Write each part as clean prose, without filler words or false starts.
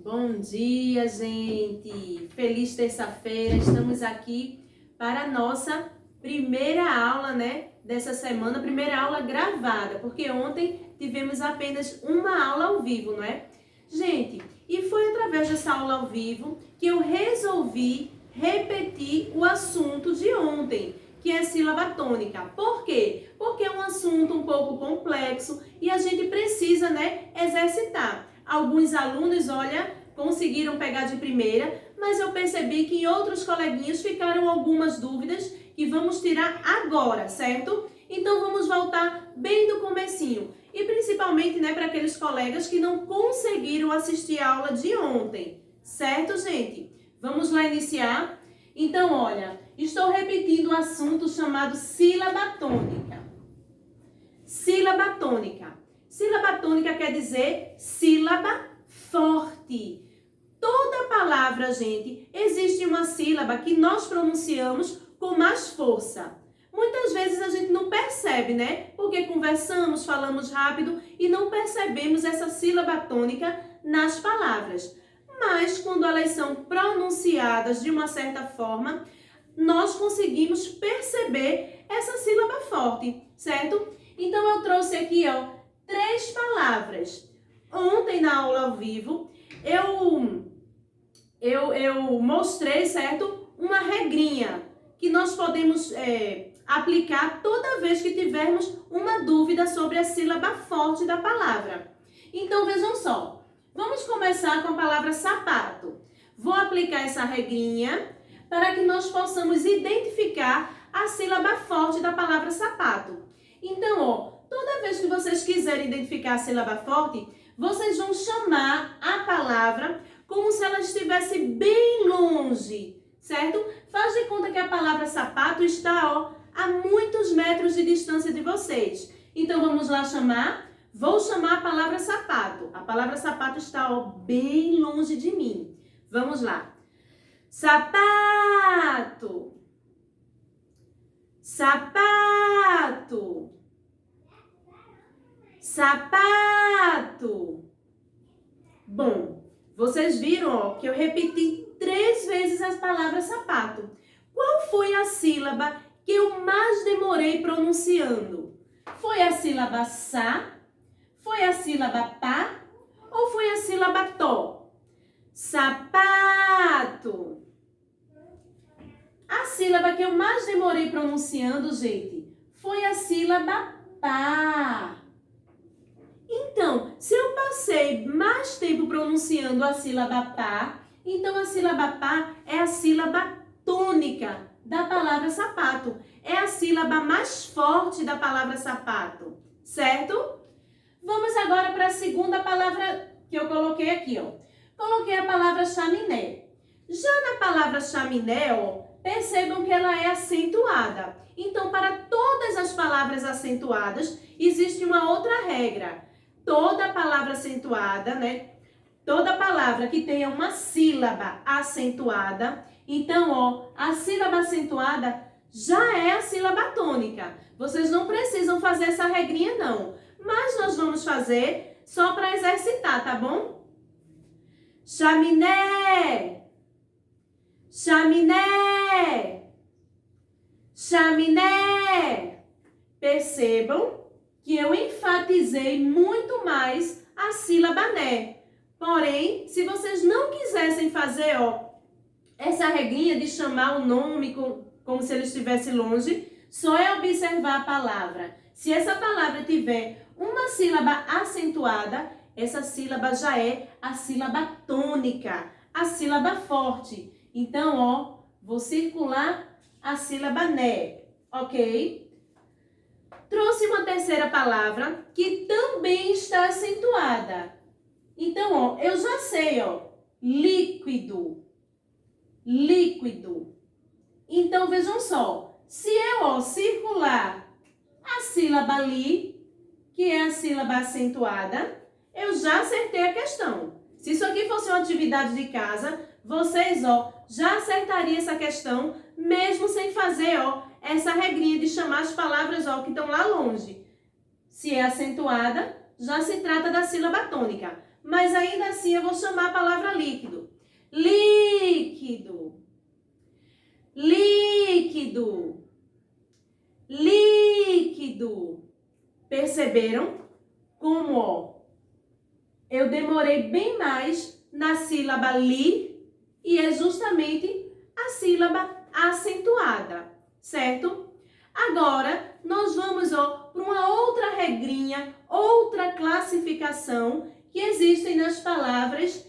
Bom dia, gente! Feliz terça-feira! Estamos aqui para a nossa primeira aula, dessa semana, primeira aula gravada, porque ontem tivemos apenas uma aula ao vivo, não é? Gente, e foi através dessa aula ao vivo que eu resolvi repetir o assunto de ontem, que é sílaba tônica. Por quê? Porque é um assunto um pouco complexo e a gente precisa, exercitar. Alguns alunos, olha, conseguiram pegar de primeira, mas eu percebi que em outros coleguinhas ficaram algumas dúvidas que vamos tirar agora, certo? Então vamos voltar bem do comecinho. E principalmente, para aqueles colegas que não conseguiram assistir a aula de ontem, certo, gente? Vamos lá iniciar? Então, olha, estou repetindo o assunto chamado sílaba tônica. Sílaba tônica. Sílaba tônica quer dizer sílaba forte. Toda palavra, gente, existe uma sílaba que nós pronunciamos com mais força. Muitas vezes a gente não percebe, Porque conversamos, falamos rápido e não percebemos essa sílaba tônica nas palavras. Mas quando elas são pronunciadas de uma certa forma, nós conseguimos perceber essa sílaba forte, certo? Então eu trouxe aqui, 3 palavras. Ontem na aula ao vivo, eu mostrei, certo? Uma regrinha que nós podemos aplicar toda vez que tivermos uma dúvida sobre a sílaba forte da palavra. Então vejam só, vamos começar com a palavra sapato. Vou aplicar essa regrinha para que nós possamos identificar a sílaba forte da palavra sapato. Então, toda vez que vocês quiserem identificar a sílaba forte, vocês vão chamar a palavra como se ela estivesse bem longe, certo? Faz de conta que a palavra sapato está, a muitos metros de distância de vocês. Então, vamos lá chamar. Vou chamar a palavra sapato. A palavra sapato está, bem longe de mim. Vamos lá. Sapato. Sapato. Sapato. Bom, vocês viram, que eu repeti 3 vezes as palavras sapato. Qual foi a sílaba que eu mais demorei pronunciando? Foi a sílaba sa? Foi a sílaba pá? Ou foi a sílaba tó? Sapato. A sílaba que eu mais demorei pronunciando, gente, foi a sílaba pá. Então, se eu passei mais tempo pronunciando a sílaba pá, então a sílaba pá é a sílaba tônica da palavra sapato. É a sílaba mais forte da palavra sapato, certo? Vamos agora para a segunda palavra que eu coloquei aqui, Coloquei a palavra chaminé. Já na palavra chaminé, percebam que ela é acentuada. Então, para todas as palavras acentuadas, existe uma outra regra. Toda palavra acentuada, Toda palavra que tenha uma sílaba acentuada, então, a sílaba acentuada já é a sílaba tônica. Vocês não precisam fazer essa regrinha, não. Mas nós vamos fazer só para exercitar, tá bom? Chaminé. Chaminé. Chaminé. Percebam que eu enfatizei muito mais a sílaba né. Porém, se vocês não quisessem fazer, essa regrinha de chamar o nome como se ele estivesse longe, só é observar a palavra. Se essa palavra tiver uma sílaba acentuada, essa sílaba já é a sílaba tônica, a sílaba forte. Então, vou circular a sílaba né, ok? Trouxe uma terceira palavra que também está acentuada. Então, eu já sei, líquido. Líquido. Então, vejam só. Se eu, circular a sílaba li, que é a sílaba acentuada, eu já acertei a questão. Se isso aqui fosse uma atividade de casa, vocês, já acertariam essa questão, mesmo sem fazer, essa regrinha de chamar as palavras, que estão lá longe. Se é acentuada, já se trata da sílaba tônica. mas ainda assim eu vou chamar a palavra líquido. Líquido. Líquido. Líquido. Perceberam como, ó, eu demorei bem mais na sílaba li e é justamente a sílaba acentuada, certo? Agora, nós vamos, ó, para uma outra regrinha, outra classificação que existem nas palavras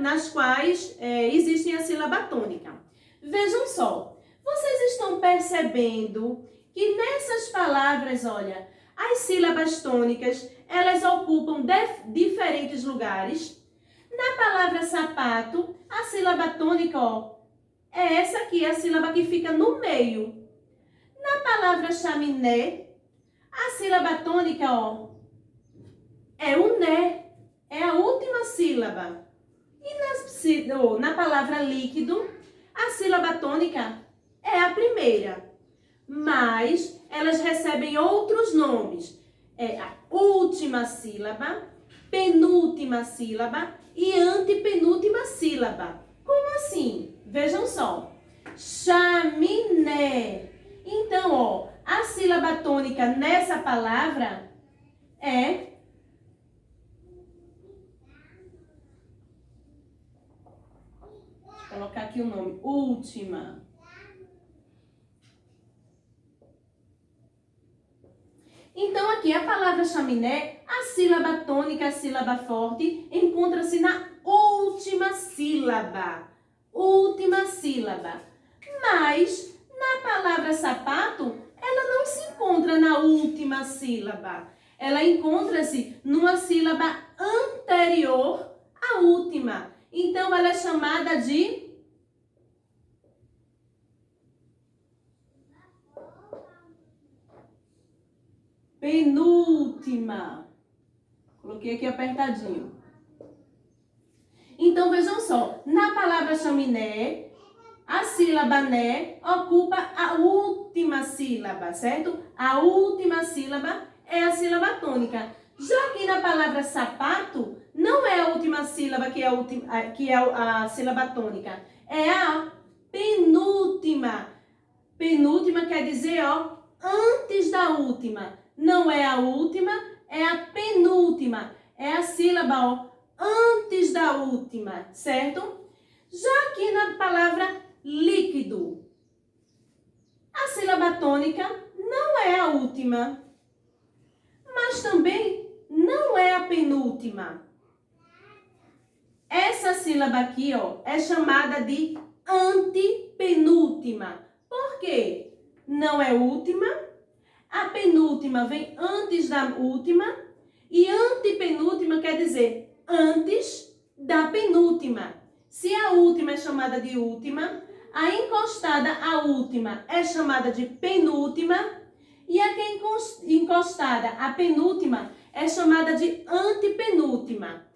nas quais existem a sílaba tônica. Vejam só, vocês estão percebendo que nessas palavras, olha, as sílabas tônicas, elas ocupam diferentes lugares. Na palavra sapato, a sílaba tônica, ó, é essa aqui, a sílaba que fica no meio. Na palavra chaminé, a sílaba tônica, ó, é o né, é a última sílaba. E na palavra líquido, a sílaba tônica é a primeira. Mas elas recebem outros nomes. É a última sílaba, penúltima sílaba e antepenúltima sílaba. Como assim? Vejam só. Chaminé. Então, ó, a sílaba tônica nessa palavra é vou colocar aqui o nome, última. Então, aqui a palavra chaminé, a sílaba tônica, a sílaba forte, encontra-se na última sílaba. Última sílaba. Mas, na palavra sapato, ela não se encontra na última sílaba. Ela encontra-se numa sílaba anterior à última. Então, ela é chamada de penúltima. Coloquei aqui apertadinho. Então, vejam só. Na palavra chaminé, a sílaba né ocupa a última sílaba, certo? A última sílaba é a sílaba tônica. Já que na palavra sapato, não é a última sílaba que é a sílaba tônica. É a penúltima. Penúltima quer dizer, ó, antes da última. Não é a última, é a penúltima. É a sílaba, ó, antes da última, certo? Já aqui na palavra líquido, a sílaba tônica não é a última, mas também não é a penúltima. Essa sílaba aqui, ó, é chamada de antepenúltima. Por quê? Não é última. A penúltima vem antes da última e antepenúltima quer dizer antes da penúltima. Se a última é chamada de última, a encostada à última é chamada de penúltima e a que é encostada à penúltima é chamada de antepenúltima.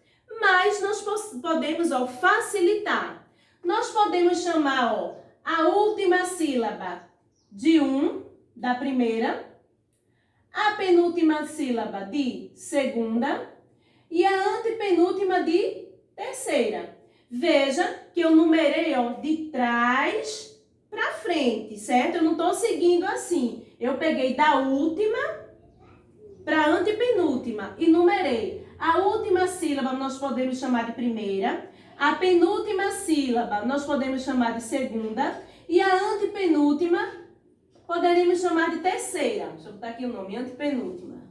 Mas nós podemos, ó, facilitar. Nós podemos chamar, ó, a última sílaba de da primeira, a penúltima sílaba de segunda e a antepenúltima de terceira. Veja que eu numerei, ó, de trás para frente, certo? Eu não estou seguindo assim. Eu peguei da última para a antepenúltima e numerei. A última sílaba nós podemos chamar de primeira, a penúltima sílaba nós podemos chamar de segunda e a antepenúltima poderíamos chamar de terceira. Deixa eu botar aqui o nome, antepenúltima.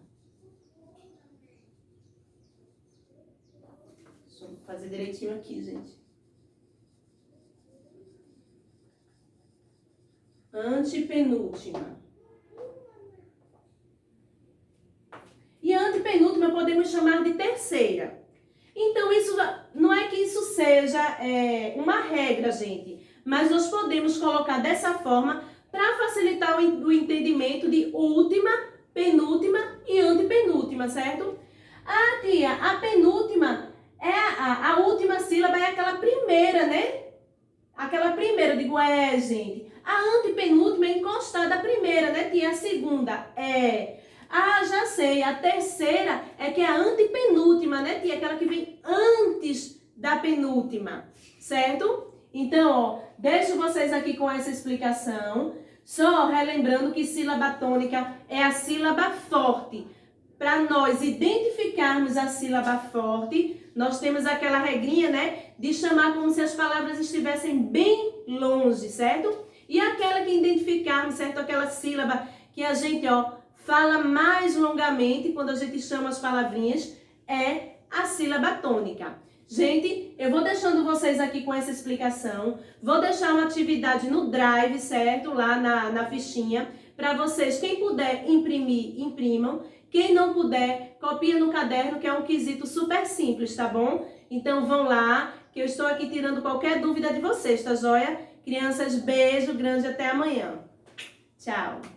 Deixa eu fazer direitinho aqui, gente. Antepenúltima. E a antepenúltima podemos chamar de terceira. Então, isso não é que isso seja uma regra, gente. Mas nós podemos colocar dessa forma para facilitar o entendimento de última, penúltima e antepenúltima, certo? Ah, tia, a penúltima é a última sílaba é aquela primeira, né? Aquela primeira, eu digo, gente. A antepenúltima é encostada à primeira, né, tia? A segunda é. Ah, já sei, a terceira é que é a antepenúltima, né, tia? Aquela que vem antes da penúltima, certo? Então, ó, deixo vocês aqui com essa explicação, só relembrando que sílaba tônica é a sílaba forte. Para nós identificarmos a sílaba forte, nós temos aquela regrinha, né, de chamar como se as palavras estivessem bem longe, certo? E aquela que identificarmos, certo? Aquela sílaba que a gente, ó, fala mais longamente quando a gente chama as palavrinhas, é a sílaba tônica. Gente, eu vou deixando vocês aqui com essa explicação, vou deixar uma atividade no Drive, certo? Lá na fichinha, para vocês, quem puder imprimir, imprimam. Quem não puder, copia no caderno, que é um quesito super simples, tá bom? Então vão lá, que eu estou aqui tirando qualquer dúvida de vocês, tá joia? Crianças, beijo grande, até amanhã. Tchau!